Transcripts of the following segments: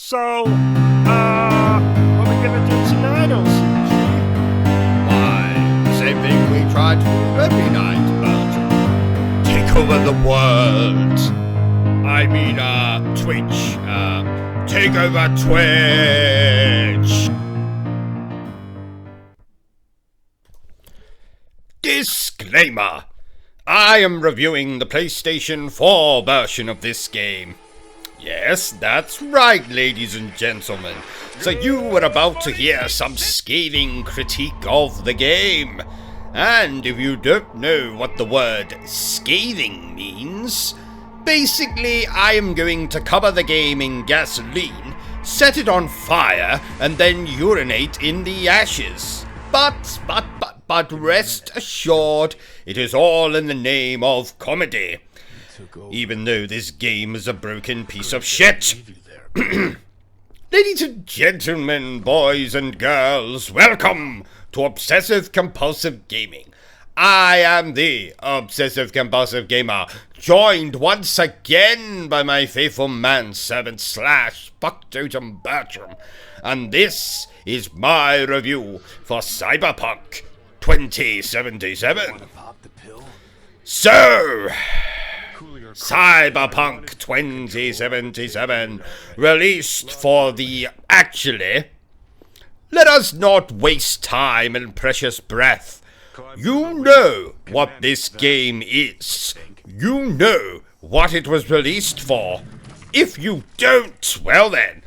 So, what are we gonna do tonight, O.C.G? Why, same thing we try to do every night, Bertram. Take over the world. I mean, Twitch. Take over Twitch. Disclaimer. I am reviewing the PlayStation 4 version of this game. Yes, that's right, ladies and gentlemen. So you were about to hear some scathing critique of the game. And if you don't know what the word scathing means, basically I am going to cover the game in gasoline, set it on fire, and then urinate in the ashes. But rest assured, it is all in the name of comedy. Even though this game is a broken piece of shit. Ladies and gentlemen, boys and girls, welcome to Obsessive Compulsive Gaming. I am the Obsessive Compulsive Gamer, joined once again by my faithful manservant / fucktotem Bertram, and this is my review for CYBERPUNK 2077. So, CYBERPUNK 2077 released for the... Actually, let us not waste time and precious breath. You know what this game is. You know what it was released for. If you don't, well then,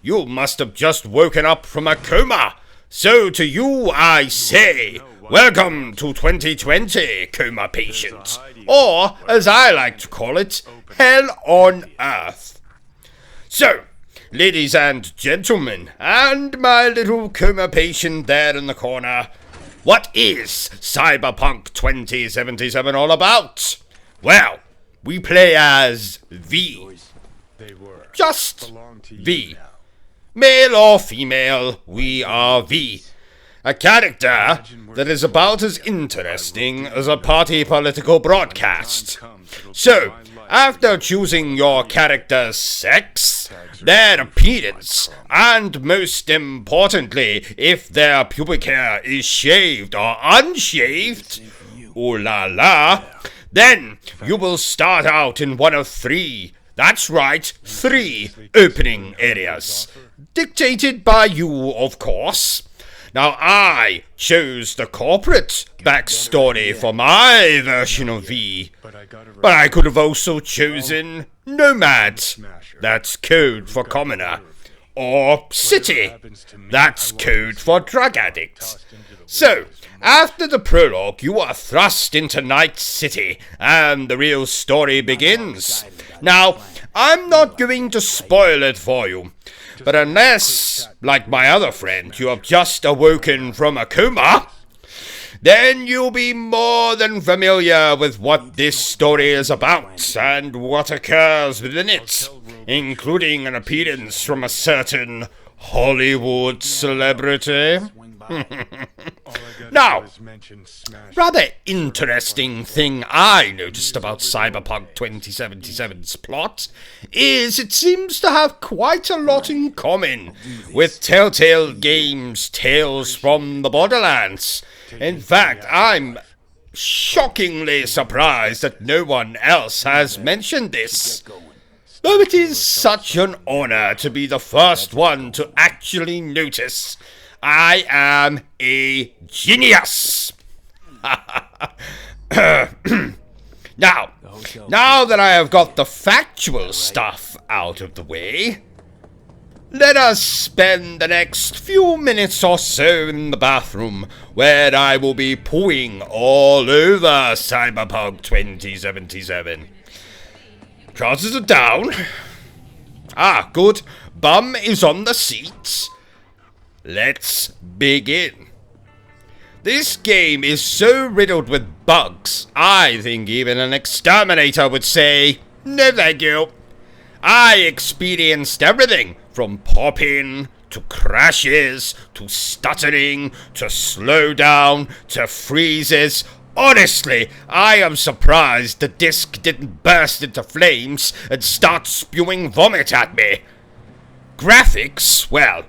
you must have just woken up from a coma. So to you I say, welcome to 2020, coma patient. Or, as I like to call it, hell on earth. So, ladies and gentlemen, and my little coma patient there in the corner, what is CYBERPUNK 2077 all about? Well, we play as V. Just V. Male or female, we are V. A character that is about as interesting as a party political broadcast. So, after choosing your character's sex, their appearance, and most importantly, if their pubic hair is shaved or unshaved, ooh la la, then you will start out in one of three, that's right, 3 opening areas, dictated by you, of course. Now, I chose the corporate backstory for my version of V, but I could have also chosen Nomad, that's code for commoner, or City, that's code for drug addict. So, after the prologue, you are thrust into Night City, and the real story begins. Now, I'm not going to spoil it for you, but unless, like my other friend, you have just awoken from a coma, then you'll be more than familiar with what this story is about and what occurs within it, including an appearance from a certain Hollywood celebrity. Now, rather interesting thing I noticed about CYBERPUNK 2077's plot is it seems to have quite a lot in common with Telltale Games' Tales from the Borderlands. In fact, I'm shockingly surprised that no one else has mentioned this. Though it is such an honor to be the first one to actually notice, I am a genius. Now that I have got the factual stuff out of the way, let us spend the next few minutes or so in the bathroom, where I will be pooing all over CYBERPUNK 2077. Trousers are down. Ah, good. Bum is on the seat. Let's begin. This game is so riddled with bugs, I think even an exterminator would say, no thank you. I experienced everything from popping, to crashes, to stuttering, to slowdown, to freezes. Honestly, I am surprised the disc didn't burst into flames and start spewing vomit at me. Graphics? Well,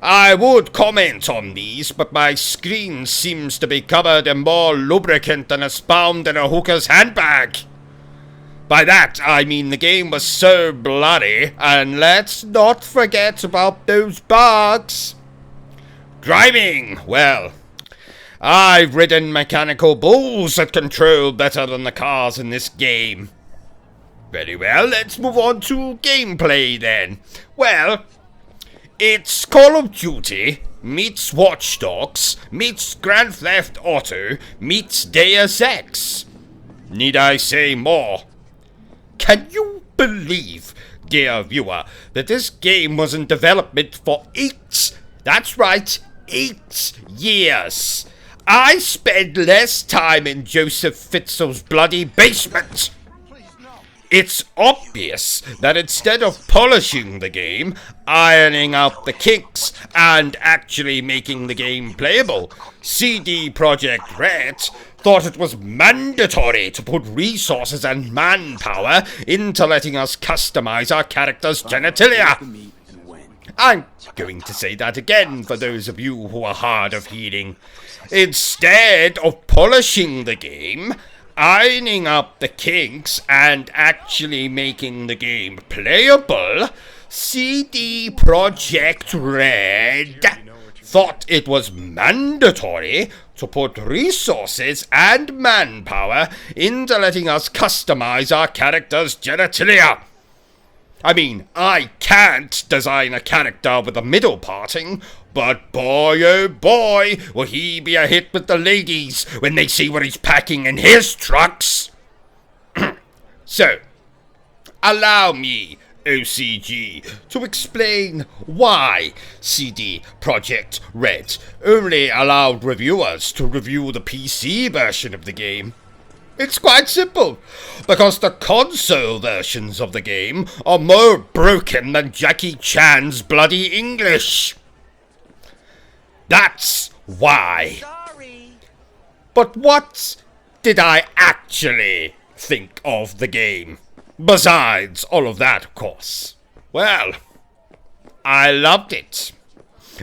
I would comment on these, but my screen seems to be covered in more lubricant than is found in a hooker's handbag. By that, I mean the game was so bloody, and let's not forget about those bugs. Driving, well, I've ridden mechanical bulls that control better than the cars in this game. Very well, let's move on to gameplay then. Well, it's Call of Duty meets Watch Dogs meets Grand Theft Auto meets Deus Ex. Need I say more? Can you believe, dear viewer, that this game was in development for 8, that's right, 8 years? I spent less time in Joseph Fitzel's bloody basement. It's obvious that instead of polishing the game, ironing out the kinks, and actually making the game playable, CD Projekt Red thought it was mandatory to put resources and manpower into letting us customize our characters' genitalia. I'm going to say that again for those of you who are hard of hearing. Instead of polishing the game, ironing up the kinks, and actually making the game playable, CD Projekt Red thought it was mandatory to put resources and manpower into letting us customize our character's genitalia. I mean, I can't design a character with a middle parting, but boy oh boy, will he be a hit with the ladies when they see what he's packing in his trucks. So, allow me, O.C.G, to explain why CD Projekt Red only allowed reviewers to review the PC version of the game. It's quite simple, because the console versions of the game are more broken than Jackie Chan's bloody English. That's why. Sorry. But what did I actually think of the game? Besides all of that, of course. Well, I loved it.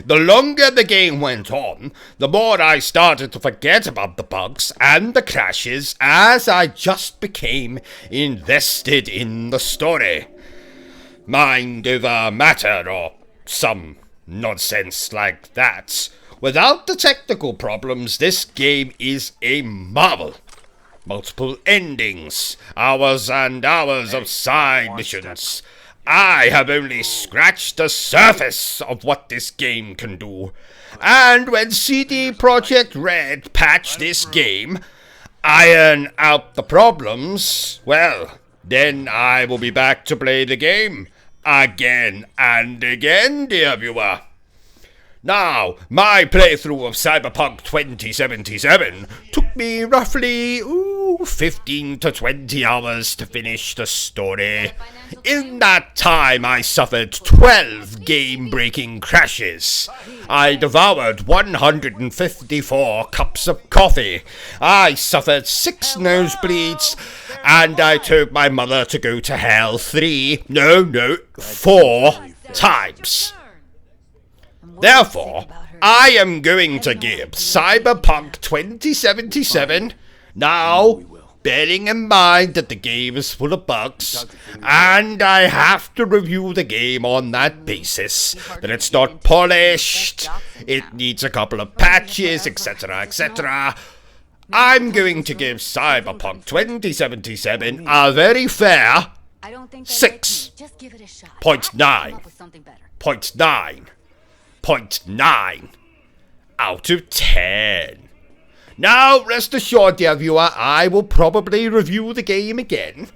The longer the game went on, the more I started to forget about the bugs and the crashes as I just became invested in the story. Mind over matter or some nonsense like that. Without the technical problems, this game is a marvel. Multiple endings, hours and hours of side missions. I have only scratched the surface of what this game can do. And when CD Projekt Red patch this game, iron out the problems, well, then I will be back to play the game. Again and again, dear viewer. Now, my playthrough of Cyberpunk 2077 took me roughly 15 to 20 hours to finish the story. In that time, I suffered 12 game-breaking crashes. I devoured 154 cups of coffee. I suffered 6 nosebleeds, and I told my mother to go to hell 4 times. Therefore, I am going to give Cyberpunk 2077, now, bearing in mind that the game is full of bugs, and I have to review the game on that basis, that it's not polished, it needs a couple of patches, etc., etc., I'm going to give Cyberpunk 2077 a very fair 6.9 out of 10. Now, rest assured, dear viewer, I will probably review the game again.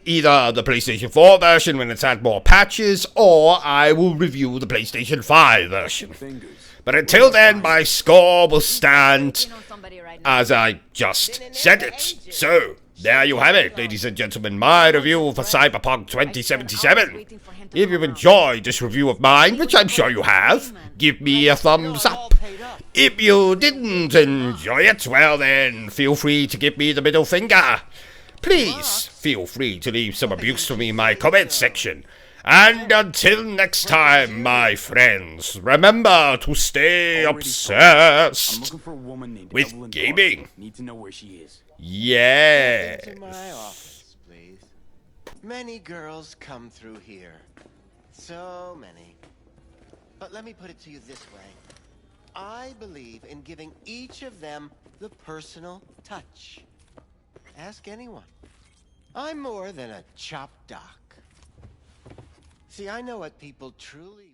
Either the PlayStation 4 version when it's had more patches, or I will review the PlayStation 5 version. But until then, my score will stand as I just said it. So, there you have it, ladies and gentlemen, my review for Cyberpunk 2077. If you've enjoyed this review of mine, which I'm sure you have, give me a thumbs up. If you didn't enjoy it, well then, feel free to give me the middle finger. Please, feel free to leave some abuse for me in my comments section. And until next time, my friends, remember to stay I'm obsessed looking for a woman named with Evelyn gaming. Parker. Need to know where she is. Yes. Into my office, please. Many girls come through here. So many. But let me put it to you this way. I believe in giving each of them the personal touch. Ask anyone. I'm more than a chop doc. See, I know what people truly